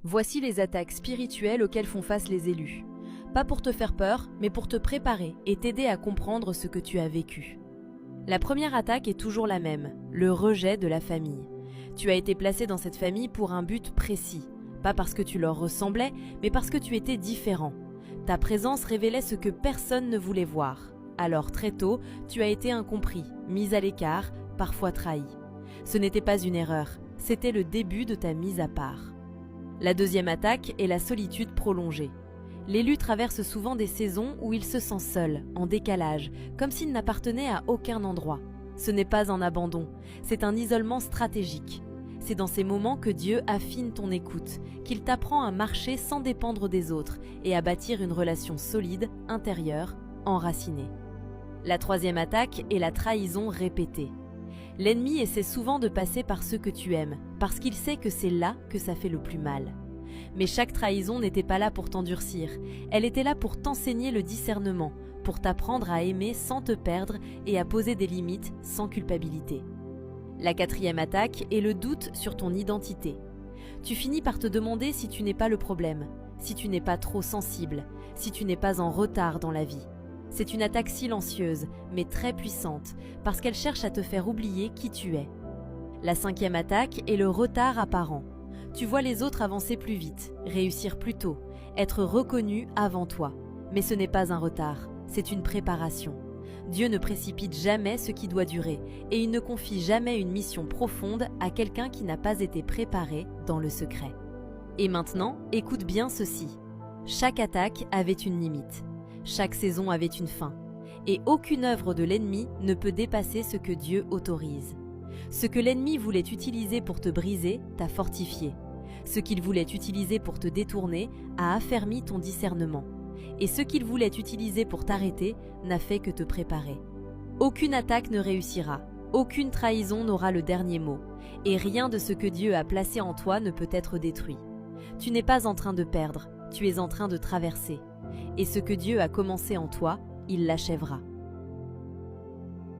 Voici les attaques spirituelles auxquelles font face les élus. Pas pour te faire peur, mais pour te préparer et t'aider à comprendre ce que tu as vécu. La première attaque est toujours la même, le rejet de la famille. Tu as été placé dans cette famille pour un but précis, pas parce que tu leur ressemblais, mais parce que tu étais différent. Ta présence révélait ce que personne ne voulait voir. Alors très tôt, tu as été incompris, mis à l'écart, parfois trahi. Ce n'était pas une erreur, c'était le début de ta mise à part. La deuxième attaque est la solitude prolongée. L'élu traverse souvent des saisons où il se sent seul, en décalage, comme s'il n'appartenait à aucun endroit. Ce n'est pas un abandon, c'est un isolement stratégique. C'est dans ces moments que Dieu affine ton écoute, qu'il t'apprend à marcher sans dépendre des autres et à bâtir une relation solide, intérieure, enracinée. La troisième attaque est la trahison répétée. L'ennemi essaie souvent de passer par ceux que tu aimes, parce qu'il sait que c'est là que ça fait le plus mal. Mais chaque trahison n'était pas là pour t'endurcir, elle était là pour t'enseigner le discernement, pour t'apprendre à aimer sans te perdre et à poser des limites sans culpabilité. La quatrième attaque est le doute sur ton identité. Tu finis par te demander si tu n'es pas le problème, si tu n'es pas trop sensible, si tu n'es pas en retard dans la vie. C'est une attaque silencieuse, mais très puissante, parce qu'elle cherche à te faire oublier qui tu es. La cinquième attaque est le retard apparent. Tu vois les autres avancer plus vite, réussir plus tôt, être reconnus avant toi. Mais ce n'est pas un retard, c'est une préparation. Dieu ne précipite jamais ce qui doit durer, et il ne confie jamais une mission profonde à quelqu'un qui n'a pas été préparé dans le secret. Et maintenant, écoute bien ceci. Chaque attaque avait une limite. Chaque saison avait une fin. Et aucune œuvre de l'ennemi ne peut dépasser ce que Dieu autorise. Ce que l'ennemi voulait utiliser pour te briser t'a fortifié. Ce qu'il voulait utiliser pour te détourner a affermi ton discernement. Et ce qu'il voulait utiliser pour t'arrêter n'a fait que te préparer. Aucune attaque ne réussira, aucune trahison n'aura le dernier mot, et rien de ce que Dieu a placé en toi ne peut être détruit. Tu n'es pas en train de perdre, tu es en train de traverser. Et ce que Dieu a commencé en toi, il l'achèvera.